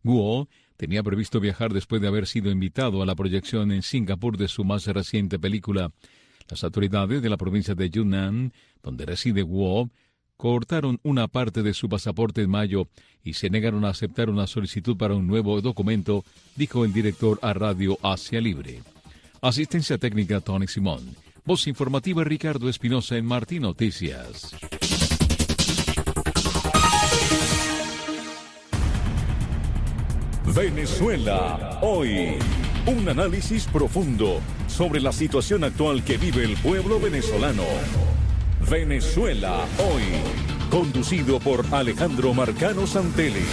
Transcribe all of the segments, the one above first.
Guo tenía previsto viajar después de haber sido invitado a la proyección en Singapur de su más reciente película. Las autoridades de la provincia de Yunnan, donde reside Guo, cortaron una parte de su pasaporte en mayo y se negaron a aceptar una solicitud para un nuevo documento, dijo el director a Radio Asia Libre. Asistencia técnica Tony Simón. Voz informativa Ricardo Espinosa en Martín Noticias. Venezuela hoy. Un análisis profundo sobre la situación actual que vive el pueblo venezolano. Venezuela hoy. Conducido por Alejandro Marcano Santelli.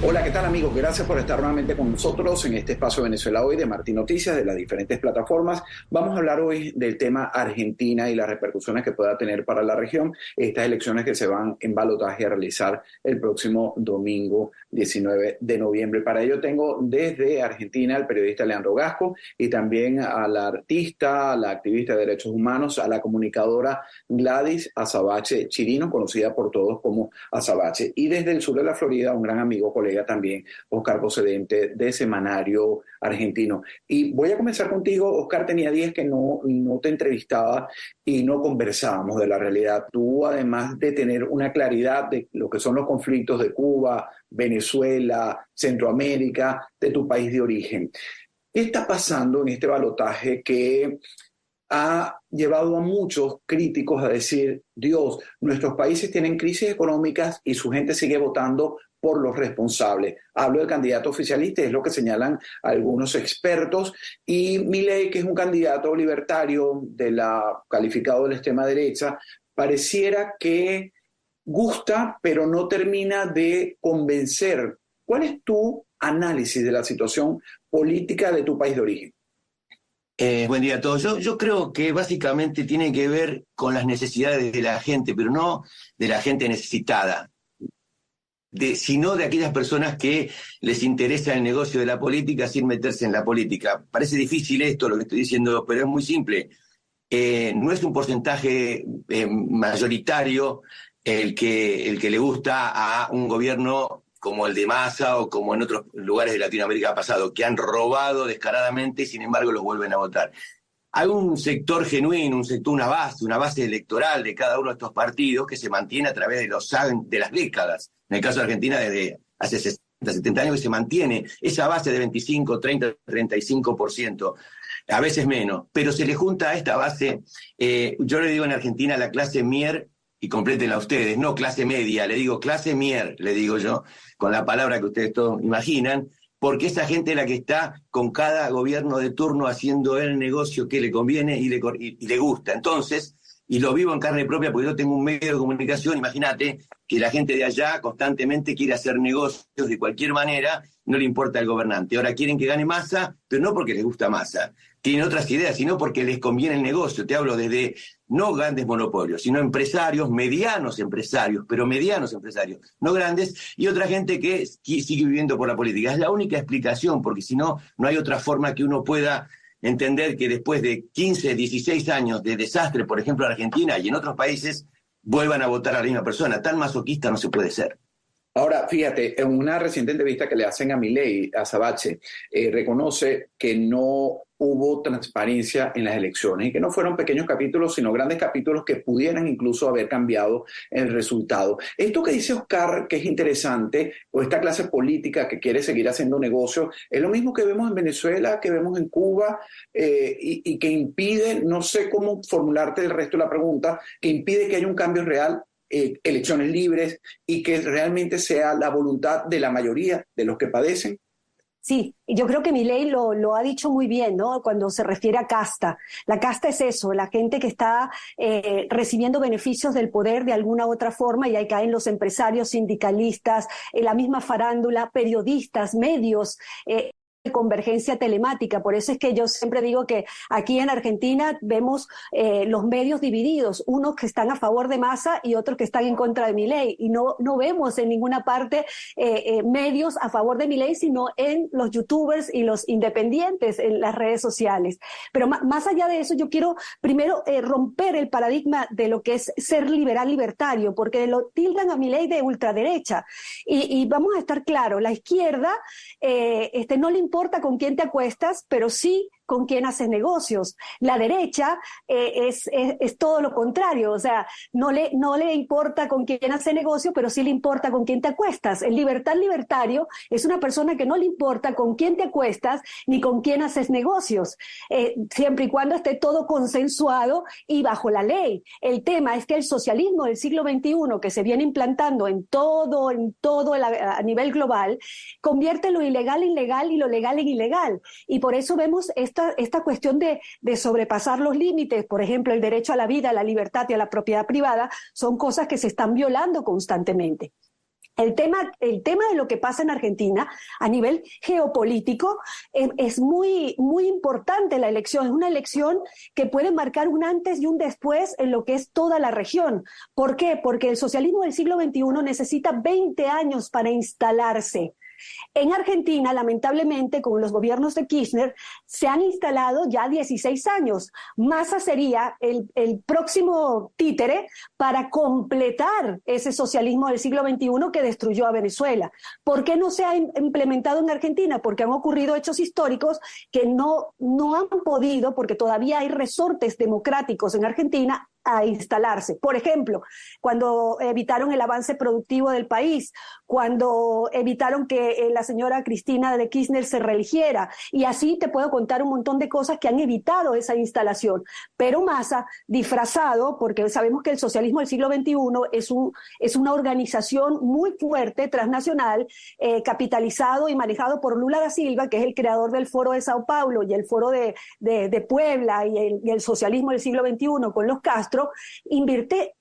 Hola, ¿qué tal, amigos? Gracias por estar nuevamente con nosotros en este espacio Venezuela Hoy de Martín Noticias, de las diferentes plataformas. Vamos a hablar hoy del tema Argentina y las repercusiones que pueda tener para la región estas elecciones que se van en balotaje a realizar el próximo domingo 19 de noviembre. Para ello tengo desde Argentina al periodista Leandro Gasco y también a la artista, a la activista de derechos humanos, a la comunicadora Gladys Azabache Chirino, conocida por todos como Azabache. Y desde el sur de la Florida, un gran amigo, colega también, Oscar, procedente de Semanario Argentino. Y voy a comenzar contigo, Oscar. Tenía días que no te entrevistaba y no conversábamos de la realidad. Tú, además de tener una claridad de lo que son los conflictos de Cuba, Venezuela, Centroamérica, de tu país de origen, ¿qué está pasando en este balotaje que ha llevado a muchos críticos a decir, Dios, nuestros países tienen crisis económicas y su gente sigue votando por los responsables? Hablo del candidato oficialista, es lo que señalan algunos expertos, y Milei, que es un candidato libertario calificado de la extrema derecha, pareciera que gusta, pero no termina de convencer. ¿Cuál es tu análisis de la situación política de tu país de origen? Buen día a todos. Yo creo que básicamente tiene que ver con las necesidades de la gente, pero no de la gente necesitada, sino de aquellas personas que les interesa el negocio de la política sin meterse en la política. Parece difícil esto, lo que estoy diciendo, pero es muy simple. No es un porcentaje mayoritario el que le gusta a un gobierno como el de Massa o como en otros lugares de Latinoamérica ha pasado, que han robado descaradamente y sin embargo los vuelven a votar. Hay un sector genuino, una base electoral de cada uno de estos partidos que se mantiene a través de las décadas. En el caso de Argentina, desde hace 60, 70 años que se mantiene esa base de 25, 30, 35%, a veces menos. Pero se le junta a esta base, yo le digo en Argentina, la clase Mier, y complétenla ustedes, no clase media, le digo clase Mier, le digo yo, con la palabra que ustedes todos imaginan, porque esa gente es la que está con cada gobierno de turno haciendo el negocio que le conviene y le gusta. Entonces, y lo vivo en carne propia porque yo tengo un medio de comunicación, imagínate que la gente de allá constantemente quiere hacer negocios de cualquier manera, no le importa el gobernante. Ahora quieren que gane Massa, pero no porque les gusta Massa. Tienen otras ideas, sino porque les conviene el negocio. Te hablo desde no grandes monopolios, sino empresarios, medianos empresarios, no grandes, y otra gente que sigue viviendo por la política. Es la única explicación, porque si no, no hay otra forma que uno pueda entender que después de 15, 16 años de desastre, por ejemplo en Argentina y en otros países, vuelvan a votar a la misma persona. Tan masoquista no se puede ser. Ahora, fíjate, en una reciente entrevista que le hacen a Milei, a Azabache, reconoce que no hubo transparencia en las elecciones y que no fueron pequeños capítulos, sino grandes capítulos que pudieran incluso haber cambiado el resultado. Esto que dice Oscar, que es interesante, o esta clase política que quiere seguir haciendo negocios, es lo mismo que vemos en Venezuela, que vemos en Cuba, y que impide, no sé cómo formularte el resto de la pregunta, que impide que haya un cambio real, elecciones libres y que realmente sea la voluntad de la mayoría de los que padecen. Sí, yo creo que Milei lo ha dicho muy bien, ¿no? Cuando se refiere a casta. La casta es eso, la gente que está recibiendo beneficios del poder de alguna u otra forma, y ahí caen los empresarios, sindicalistas, la misma farándula, periodistas, medios, convergencia telemática. Por eso es que yo siempre digo que aquí en Argentina vemos los medios divididos, unos que están a favor de Massa y otros que están en contra de Milei, y no vemos en ninguna parte medios a favor de Milei, sino en los youtubers y los independientes en las redes sociales. Pero más allá de eso, yo quiero primero romper el paradigma de lo que es ser liberal libertario, porque lo tildan a Milei de ultraderecha, y vamos a estar claros, la izquierda no le importa con quién te acuestas, pero sí con quién haces negocios. La derecha es todo lo contrario, o sea, no le importa con quién hace negocio, pero sí le importa con quién te acuestas. El libertario es una persona que no le importa con quién te acuestas ni con quién haces negocios, siempre y cuando esté todo consensuado y bajo la ley. El tema es que el socialismo del siglo XXI, que se viene implantando en todo a nivel global, convierte lo ilegal en legal y lo legal en ilegal. Y por eso vemos esta cuestión de sobrepasar los límites, por ejemplo, el derecho a la vida, a la libertad y a la propiedad privada, son cosas que se están violando constantemente. El tema de lo que pasa en Argentina a nivel geopolítico es muy, muy importante la elección. Es una elección que puede marcar un antes y un después en lo que es toda la región. ¿Por qué? Porque el socialismo del siglo XXI necesita 20 años para instalarse. En Argentina, lamentablemente, con los gobiernos de Kirchner, se han instalado ya 16 años. Massa sería el próximo títere para completar ese socialismo del siglo XXI que destruyó a Venezuela. ¿Por qué no se ha implementado en Argentina? Porque han ocurrido hechos históricos que no han podido, porque todavía hay resortes democráticos en Argentina, a instalarse. Por ejemplo, cuando evitaron el avance productivo del país, cuando evitaron que la señora Cristina de Kirchner se reeligiera, y así te puedo contar un montón de cosas que han evitado esa instalación. Pero Massa, disfrazado, porque sabemos que el socialismo del siglo XXI es una organización muy fuerte, transnacional, capitalizado y manejado por Lula da Silva, que es el creador del Foro de Sao Paulo y el Foro de Puebla y el socialismo del siglo XXI con los Castro, invierte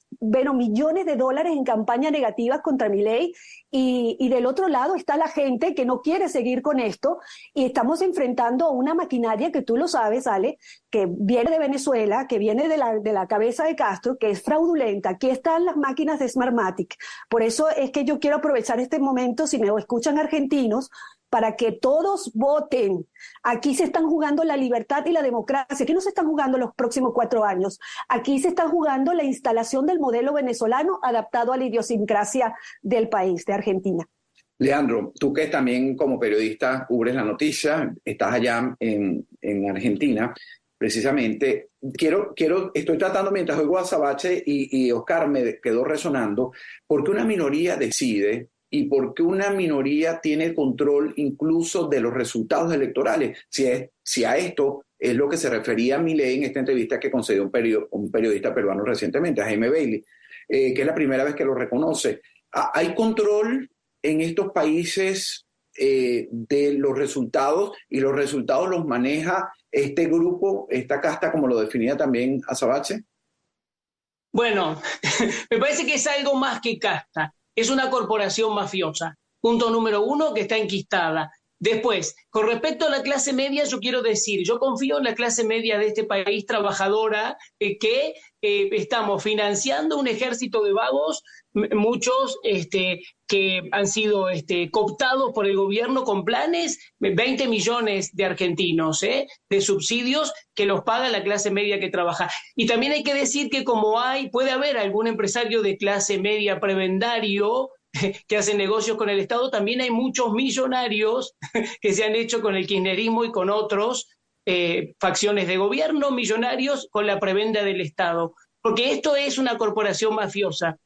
millones de dólares en campañas negativas contra Milei, y del otro lado está la gente que no quiere seguir con esto, y estamos enfrentando a una maquinaria que tú lo sabes, Ale, que viene de Venezuela, que viene de la cabeza de Castro, que es fraudulenta. Aquí están las máquinas de Smartmatic. Por eso es que yo quiero aprovechar este momento, si me escuchan argentinos, para que todos voten. Aquí se están jugando la libertad y la democracia. Aquí no se están jugando los próximos 4 años. Aquí se está jugando la instalación del modelo venezolano adaptado a la idiosincrasia del país, de Argentina. Leandro, tú que también como periodista cubres la noticia, estás allá en Argentina, precisamente, estoy tratando, mientras oigo a Sabache y Oscar me quedó resonando, porque una minoría decide y porque una minoría tiene control incluso de los resultados electorales. Si a esto es lo que se refería Milei en esta entrevista que concedió un periodista peruano recientemente, a Jaime Bailey, que es la primera vez que lo reconoce. ¿Hay control en estos países de los resultados, y los resultados los maneja este grupo, esta casta, como lo definía también Azabache? Bueno, me parece que es algo más que casta. Es una corporación mafiosa. Punto número 1, que está enquistada. Después, con respecto a la clase media, yo quiero decir, yo confío en la clase media de este país trabajadora, que estamos financiando un ejército de vagos, muchos que han sido cooptados por el gobierno con planes, 20 millones de argentinos, de subsidios que los paga la clase media que trabaja. Y también hay que decir que puede haber algún empresario de clase media prebendario que hace negocios con el Estado, también hay muchos millonarios que se han hecho con el kirchnerismo y con otros facciones de gobierno, millonarios con la prebenda del Estado, porque esto es una corporación mafiosa.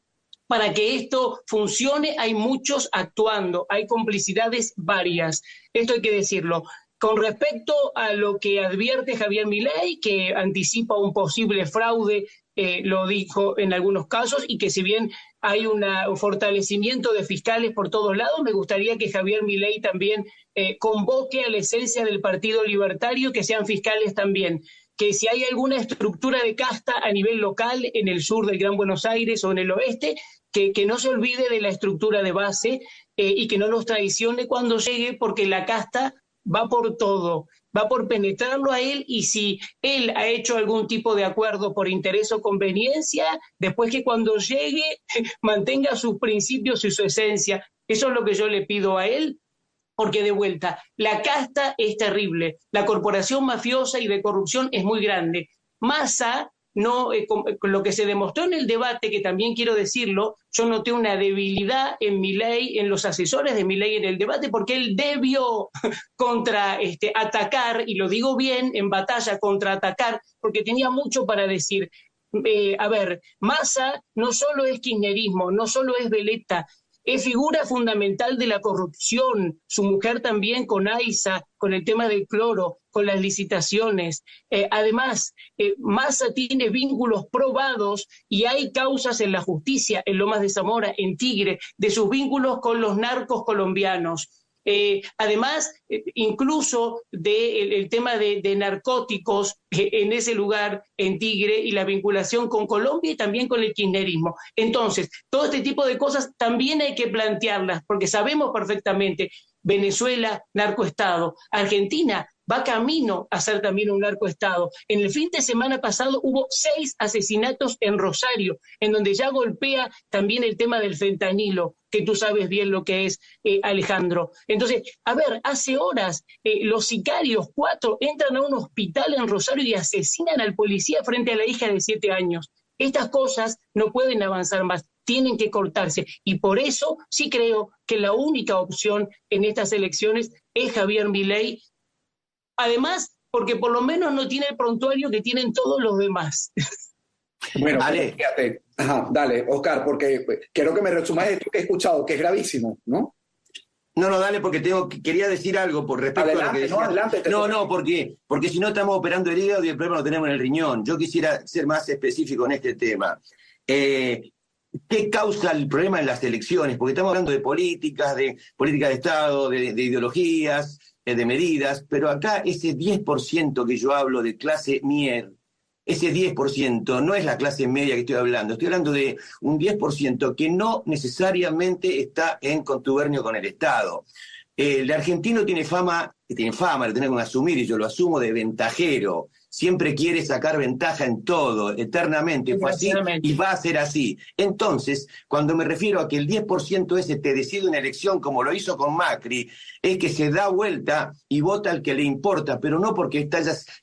Para que esto funcione hay muchos actuando, hay complicidades varias, esto hay que decirlo. Con respecto a lo que advierte Javier Milei, que anticipa un posible fraude, lo dijo en algunos casos, y que si bien hay un fortalecimiento de fiscales por todos lados, me gustaría que Javier Milei también convoque a la esencia del Partido Libertario que sean fiscales también, que si hay alguna estructura de casta a nivel local en el sur del Gran Buenos Aires o en el oeste, que no se olvide de la estructura de base y que no nos traicione cuando llegue, porque la casta va por todo, va por penetrarlo a él, y si él ha hecho algún tipo de acuerdo por interés o conveniencia, después que cuando llegue mantenga sus principios y su esencia. Eso es lo que yo le pido a él, porque de vuelta, la casta es terrible, la corporación mafiosa y de corrupción es muy grande. Massa, no, con lo que se demostró en el debate, que también quiero decirlo, yo noté una debilidad en Milei, en los asesores de Milei en el debate, porque él debió atacar, y lo digo bien, en batalla contraatacar, porque tenía mucho para decir. A ver, Massa no solo es kirchnerismo, no solo es veleta, es figura fundamental de la corrupción, su mujer también con AISA, con el tema del cloro, con las licitaciones. Además, Massa tiene vínculos probados y hay causas en la justicia, en Lomas de Zamora, en Tigre, de sus vínculos con los narcos colombianos. Además, incluso del tema de narcóticos en ese lugar, en Tigre, y la vinculación con Colombia y también con el kirchnerismo. Entonces, todo este tipo de cosas también hay que plantearlas, porque sabemos perfectamente, Venezuela, narcoestado, Argentina va camino a ser también un narcoestado. En el fin de semana pasado hubo 6 asesinatos en Rosario, en donde ya golpea también el tema del fentanilo, que tú sabes bien lo que es, Alejandro. Entonces, a ver, hace horas los sicarios, 4, entran a un hospital en Rosario y asesinan al policía frente a la hija de 7 años. Estas cosas no pueden avanzar más, tienen que cortarse, y por eso sí creo que la única opción en estas elecciones es Javier Milei. Además, porque por lo menos no tiene el prontuario que tienen todos los demás. Bueno, fíjate. Ajá, dale, Oscar, porque quiero que me resumas esto que he escuchado, que es gravísimo, ¿no? No, dale, porque quería decir algo por respecto a lo que decía. No, porque si no estamos operando el hígado y el problema lo tenemos en el riñón. Yo quisiera ser más específico en este tema. ¿Qué causa el problema en las elecciones? Porque estamos hablando de políticas de Estado, de ideologías, de medidas, pero acá ese 10% que yo hablo de clase mier, ese 10% no es la clase media que estoy hablando de un 10% que no necesariamente está en contubernio con el Estado. El argentino tiene fama, lo tenemos que asumir, y yo lo asumo, de ventajero. Siempre quiere sacar ventaja en todo, eternamente, fue así y va a ser así. Entonces, cuando me refiero a que el 10% ese te decide una elección como lo hizo con Macri, es que se da vuelta y vota al que le importa, pero no porque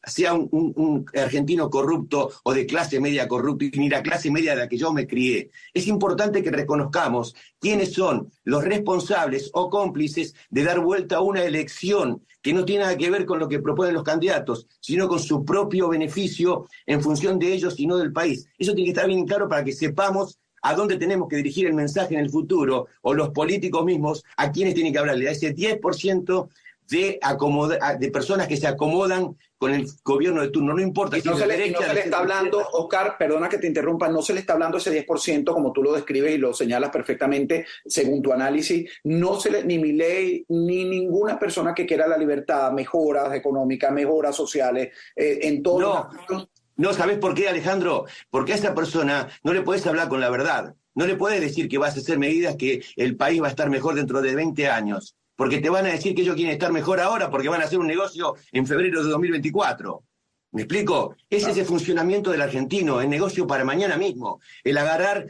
sea un argentino corrupto o de clase media corrupta, ni la clase media de la que yo me crié. Es importante que reconozcamos quiénes son los responsables o cómplices de dar vuelta a una elección que no tiene nada que ver con lo que proponen los candidatos, sino con su propio beneficio en función de ellos y no del país. Eso tiene que estar bien claro para que sepamos a dónde tenemos que dirigir el mensaje en el futuro, o los políticos mismos, a quiénes tienen que hablarle, a ese 10% de personas que se acomodan con el gobierno de turno, no importa. No se le está hablando, Oscar, perdona que te interrumpa, no se le está hablando ese 10%, como tú lo describes y lo señalas perfectamente según tu análisis, ni Milei, ni ninguna persona que quiera la libertad, mejoras económicas, mejoras sociales, en todo. No, ¿sabés por qué, Alejandro? Porque a esa persona no le podés hablar con la verdad, no le podés decir que vas a hacer medidas que el país va a estar mejor dentro de 20 años. Porque te van a decir que ellos quieren estar mejor ahora porque van a hacer un negocio en febrero de 2024. ¿Me explico? Es ese funcionamiento del argentino, el negocio para mañana mismo, el agarrar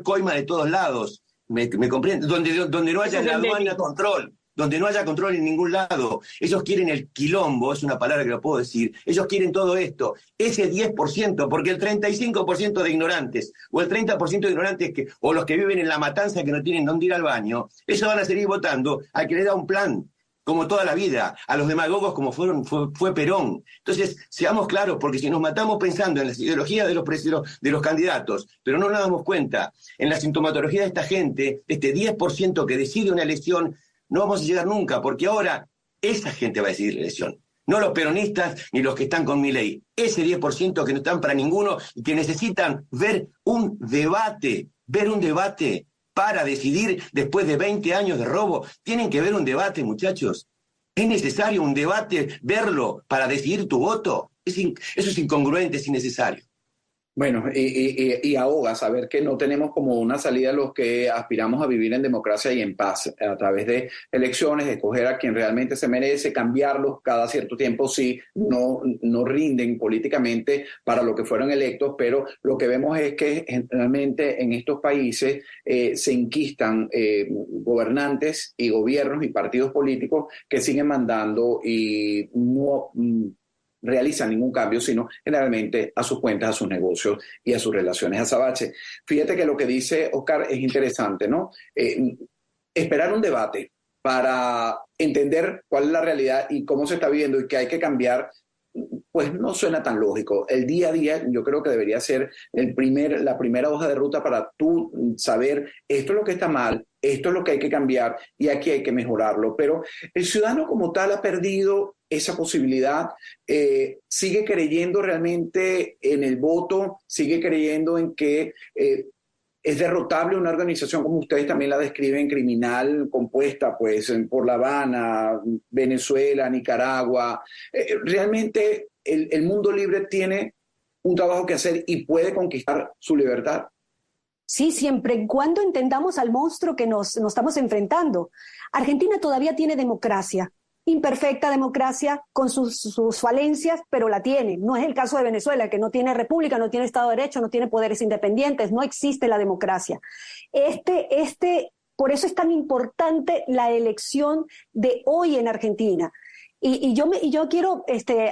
coima de todos lados, ¿me comprende? Donde no haya la aduana control, donde no haya control en ningún lado. Ellos quieren el quilombo, es una palabra que lo puedo decir, ellos quieren todo esto, ese 10%, porque el 35% de ignorantes, o el 30% de ignorantes, o los que viven en la matanza que no tienen dónde ir al baño, ellos van a seguir votando al que le da un plan, como toda la vida, a los demagogos como fue Perón. Entonces, seamos claros, porque si nos matamos pensando en las ideologías de los candidatos, pero no nos damos cuenta en la sintomatología de esta gente, este 10% que decide una elección, no vamos a llegar nunca, porque ahora esa gente va a decidir la elección. No los peronistas ni los que están con Milei. Ese 10% que no están para ninguno y que necesitan ver un debate para decidir después de 20 años de robo. Tienen que ver un debate, muchachos. ¿Es necesario un debate, verlo, para decidir tu voto? Eso es incongruente, es innecesario. Bueno, y ahoga saber que no tenemos como una salida los que aspiramos a vivir en democracia y en paz, a través de elecciones, de escoger a quien realmente se merece, cambiarlos cada cierto tiempo si no rinden políticamente para lo que fueron electos, pero lo que vemos es que generalmente en estos países se enquistan gobernantes y gobiernos y partidos políticos que siguen mandando y no realizan ningún cambio, sino generalmente a sus cuentas, a sus negocios y a sus relaciones. Azabache, fíjate que lo que dice Oscar es interesante, ¿no? Esperar un debate para entender cuál es la realidad y cómo se está viviendo y qué hay que cambiar, pues no suena tan lógico. El día a día yo creo que debería ser la primera hoja de ruta para tú saber esto es lo que está mal, esto es lo que hay que cambiar y aquí hay que mejorarlo. Pero el ciudadano como tal ha perdido esa posibilidad, sigue creyendo realmente en el voto, sigue creyendo en que es derrotable una organización como ustedes también la describen, criminal, compuesta pues por La Habana, Venezuela, Nicaragua. Realmente el mundo libre tiene un trabajo que hacer y puede conquistar su libertad. Sí, siempre y cuando entendamos al monstruo que nos estamos enfrentando. Argentina todavía tiene democracia. Imperfecta democracia con sus falencias, pero la tiene. No es el caso de Venezuela, que no tiene república, no tiene Estado de Derecho, no tiene poderes independientes, no existe la democracia. Por eso es tan importante la elección de hoy en Argentina. Y yo quiero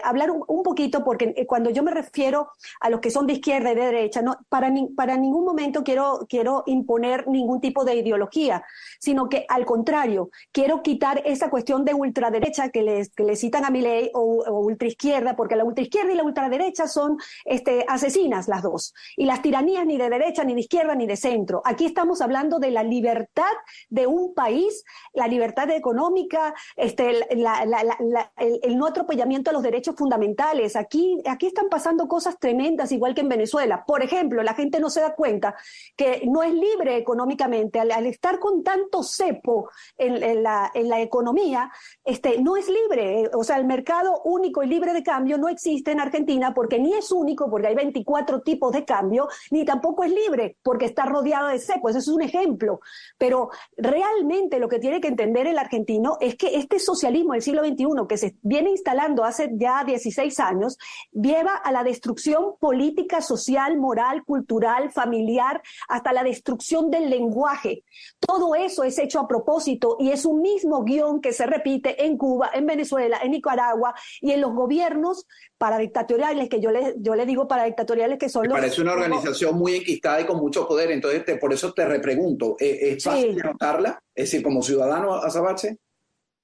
hablar un poquito, porque cuando yo me refiero a los que son de izquierda y de derecha, no, para ningún momento quiero imponer ningún tipo de ideología, sino que al contrario, quiero quitar esa cuestión de ultraderecha que le citan a Milei o ultraizquierda, porque la ultraizquierda y la ultraderecha son asesinas las dos. Y las tiranías ni de derecha, ni de izquierda, ni de centro. Aquí estamos hablando de la libertad de un país, la libertad económica, el no atropellamiento a los derechos fundamentales. Aquí están pasando cosas tremendas, igual que en Venezuela. Por ejemplo, la gente no se da cuenta que no es libre económicamente. Al estar con tanto cepo en la economía, no es libre. O sea, el mercado único y libre de cambio no existe en Argentina, porque ni es único, porque hay 24 tipos de cambio, ni tampoco es libre, porque está rodeado de cepo. Eso es un ejemplo. Pero realmente lo que tiene que entender el argentino es que este socialismo del siglo XXI, que se viene instalando hace ya 16 años, lleva a la destrucción política, social, moral, cultural, familiar, hasta la destrucción del lenguaje. Todo eso es hecho a propósito y es un mismo guión que se repite en Cuba, en Venezuela, en Nicaragua y en los gobiernos paradictatoriales, que yo le digo paradictatoriales, que son los... Parece una organización muy enquistada y con mucho poder, entonces por eso te repregunto, ¿es fácil notarla? Es decir, como ciudadano, Azabache.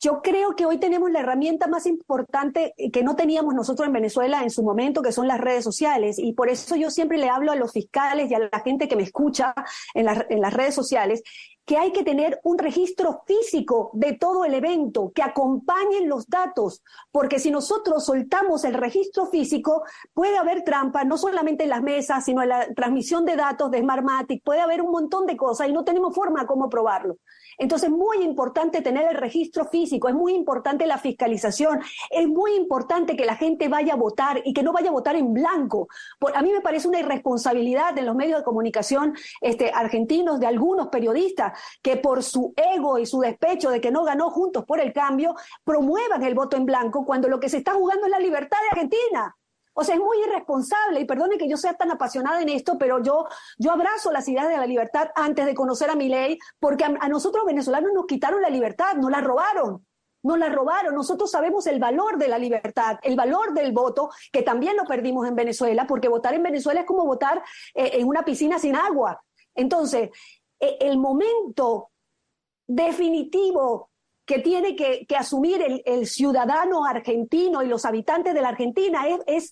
Yo creo que hoy tenemos la herramienta más importante que no teníamos nosotros en Venezuela en su momento, que son las redes sociales. Y por eso yo siempre le hablo a los fiscales y a la gente que me escucha en las redes sociales, que hay que tener un registro físico de todo el evento, que acompañen los datos, porque si nosotros soltamos el registro físico, puede haber trampa, no solamente en las mesas, sino en la transmisión de datos de Smartmatic, puede haber un montón de cosas y no tenemos forma de cómo probarlo. Entonces es muy importante tener el registro físico, es muy importante la fiscalización, es muy importante que la gente vaya a votar y que no vaya a votar en blanco. A mí me parece una irresponsabilidad de los medios de comunicación argentinos, de algunos periodistas, que por su ego y su despecho de que no ganó Juntos por el Cambio, promuevan el voto en blanco cuando lo que se está jugando es la libertad de Argentina. O sea, es muy irresponsable, y perdone que yo sea tan apasionada en esto, pero yo abrazo las ideas de la libertad antes de conocer a Milei, porque a nosotros venezolanos nos quitaron la libertad, nos la robaron. Nosotros sabemos el valor de la libertad, el valor del voto, que también lo perdimos en Venezuela, porque votar en Venezuela es como votar en una piscina sin agua. Entonces, el momento definitivo que tiene que asumir el ciudadano argentino y los habitantes de la Argentina es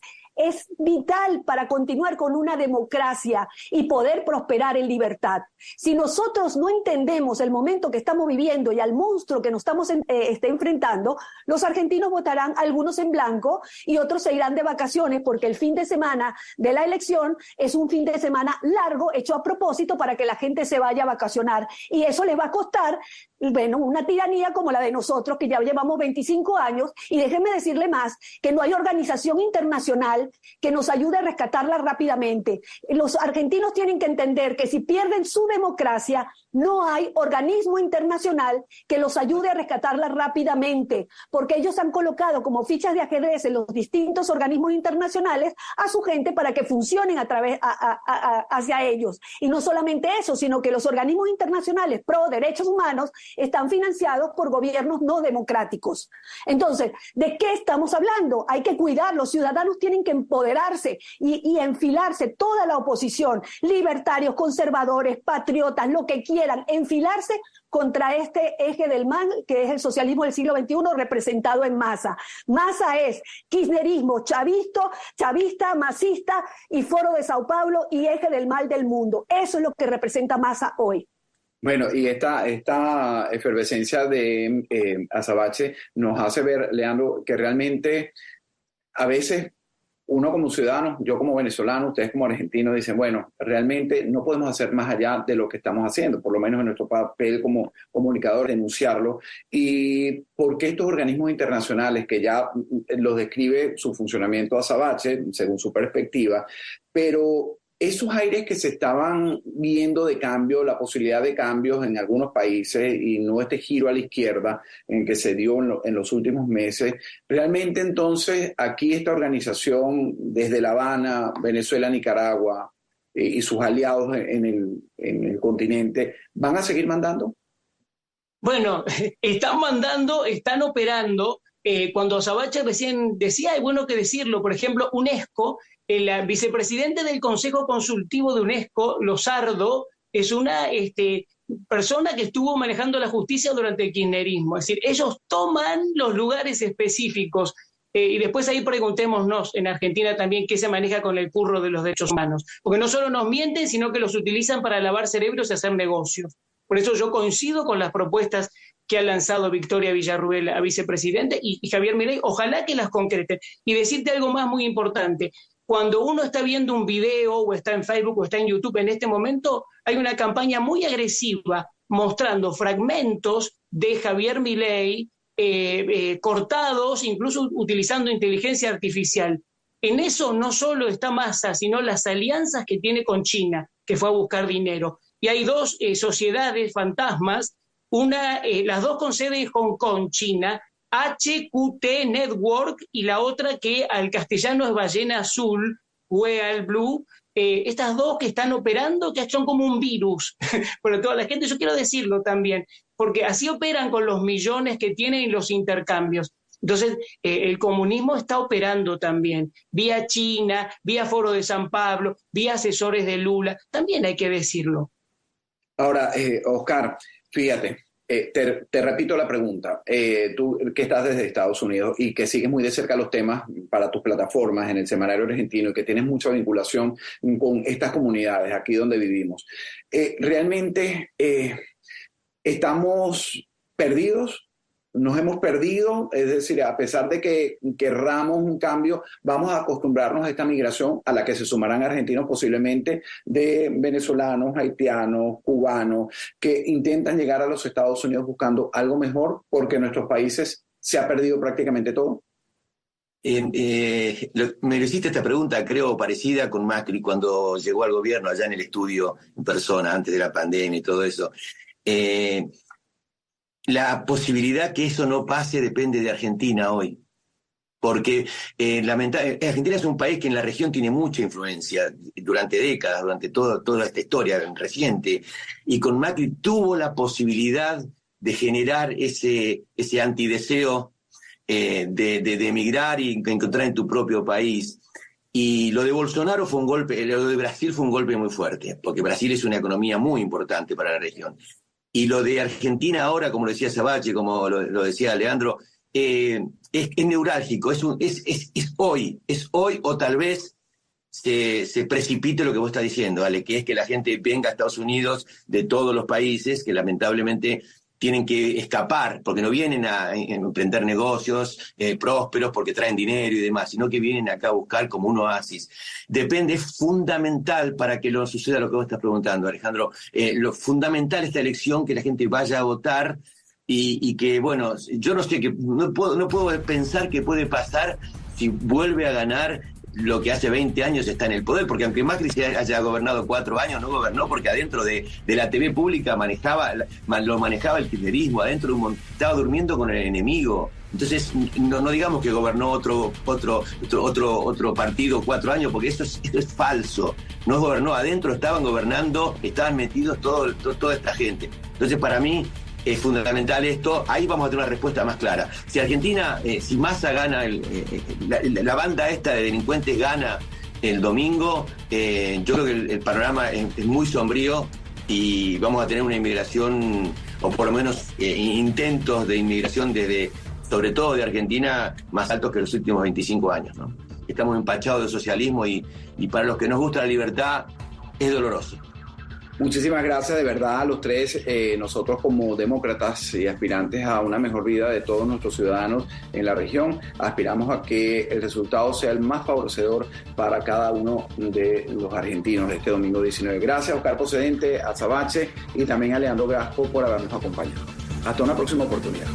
vital para continuar con una democracia y poder prosperar en libertad. Si nosotros no entendemos el momento que estamos viviendo y al monstruo que nos estamos enfrentando, los argentinos votarán, algunos en blanco y otros se irán de vacaciones, porque el fin de semana de la elección es un fin de semana largo hecho a propósito para que la gente se vaya a vacacionar, y eso les va a costar, bueno, una tiranía como la de nosotros, que ya llevamos 25 años, y déjenme decirle más, que no hay organización internacional internacional que nos ayude a rescatarla rápidamente. Los argentinos tienen que entender que si pierden su democracia, no hay organismo internacional que los ayude a rescatarla rápidamente, porque ellos han colocado como fichas de ajedrez en los distintos organismos internacionales a su gente para que funcionen hacia ellos. Y no solamente eso, sino que los organismos internacionales pro derechos humanos están financiados por gobiernos no democráticos. Entonces, ¿de qué estamos hablando? Hay que cuidar, los ciudadanos tienen que empoderarse y enfilarse, toda la oposición, libertarios, conservadores, patriotas, lo que quieran, enfilarse contra este eje del mal que es el socialismo del siglo XXI representado en Massa. Massa es kirchnerismo, chavista, masista y Foro de Sao Paulo y eje del mal del mundo. Eso es lo que representa Massa hoy. Bueno, y esta efervescencia de Azabache nos hace ver, Leandro, que realmente a veces uno como ciudadano, yo como venezolano, ustedes como argentinos dicen, bueno, realmente no podemos hacer más allá de lo que estamos haciendo, por lo menos en nuestro papel como comunicador, denunciarlo. ¿Y por qué estos organismos internacionales, que ya los describe su funcionamiento Azabache, según su perspectiva, pero esos aires que se estaban viendo de cambio, la posibilidad de cambios en algunos países y no este giro a la izquierda en que se dio en los últimos meses, realmente entonces aquí esta organización desde La Habana, Venezuela, Nicaragua y sus aliados en el continente, ¿van a seguir mandando? Bueno, están mandando, están operando. Cuando Azabache recién decía, hay bueno que decirlo, por ejemplo, UNESCO, el vicepresidente del Consejo Consultivo de UNESCO, Lozardo, es una persona que estuvo manejando la justicia durante el kirchnerismo. Es decir, ellos toman los lugares específicos. Y después ahí preguntémonos en Argentina también qué se maneja con el curro de los derechos humanos. Porque no solo nos mienten, sino que los utilizan para lavar cerebros y hacer negocios. Por eso yo coincido con las propuestas que ha lanzado Victoria Villarruel a vicepresidente y Javier Milei, ojalá que las concreten. Y decirte algo más muy importante, cuando uno está viendo un video o está en Facebook o está en YouTube en este momento, hay una campaña muy agresiva mostrando fragmentos de Javier Milei cortados, incluso utilizando inteligencia artificial. En eso no solo está Massa, sino las alianzas que tiene con China, que fue a buscar dinero. Y hay dos sociedades fantasmas, las dos con sede en Hong Kong, China, HQT Network, y la otra que al castellano es Ballena Azul, Whale Blue. Estas dos que están operando, que son como un virus para toda la gente. Yo quiero decirlo también, porque así operan con los millones que tienen y los intercambios. Entonces, el comunismo está operando también, vía China, vía Foro de San Pablo, vía asesores de Lula, también hay que decirlo. Ahora, Oscar, fíjate, te repito la pregunta. Tú que estás desde Estados Unidos y que sigues muy de cerca los temas para tus plataformas en el Semanario Argentino y que tienes mucha vinculación con estas comunidades aquí donde vivimos, ¿realmente estamos perdidos? Nos hemos perdido, es decir, a pesar de que querramos un cambio, vamos a acostumbrarnos a esta migración a la que se sumarán argentinos posiblemente de venezolanos, haitianos, cubanos, que intentan llegar a los Estados Unidos buscando algo mejor porque en nuestros países se ha perdido prácticamente todo. Me hiciste esta pregunta, creo, parecida con Macri cuando llegó al gobierno allá en el estudio en persona, antes de la pandemia y todo eso. La posibilidad que eso no pase depende de Argentina hoy, porque Argentina es un país que en la región tiene mucha influencia durante décadas, durante toda esta historia reciente, y con Macri tuvo la posibilidad de generar ese antideseo de emigrar y encontrar en tu propio país. Y lo de Bolsonaro fue un golpe, lo de Brasil fue un golpe muy fuerte, porque Brasil es una economía muy importante para la región. Y lo de Argentina ahora, como lo decía Azabache, como lo decía Leandro, es neurálgico, es hoy o tal vez se precipite lo que vos estás diciendo, ¿vale? Que es que la gente venga a Estados Unidos de todos los países que lamentablemente tienen que escapar, porque no vienen a emprender negocios prósperos porque traen dinero y demás, sino que vienen acá a buscar como un oasis. Es fundamental para que no suceda lo que vos estás preguntando, Alejandro. Lo fundamental es esta elección, que la gente vaya a votar y que, bueno, yo no sé, no puedo pensar qué puede pasar si vuelve a ganar lo que hace 20 años está en el poder, porque aunque Macri haya gobernado 4 años, no gobernó porque adentro de la TV pública lo manejaba el kirchnerismo, estaba durmiendo con el enemigo. Entonces, no digamos que gobernó otro partido 4 años, porque esto es falso. No gobernó, adentro estaban gobernando, estaban metidos toda esta gente. Entonces, para mí es fundamental esto. Ahí vamos a tener una respuesta más clara. Si Argentina, si Massa gana, la banda esta de delincuentes gana el domingo, yo creo que el panorama es muy sombrío y vamos a tener una inmigración, o por lo menos intentos de inmigración sobre todo de Argentina, más altos que los últimos 25 años, ¿no? Estamos empachados de socialismo y para los que nos gusta la libertad es doloroso. Muchísimas gracias de verdad a los tres. Nosotros como demócratas y aspirantes a una mejor vida de todos nuestros ciudadanos en la región, aspiramos a que el resultado sea el más favorecedor para cada uno de los argentinos este domingo 19. Gracias a Oscar Pocedente, a Azabache y también a Leandro Gasco por habernos acompañado. Hasta una próxima oportunidad.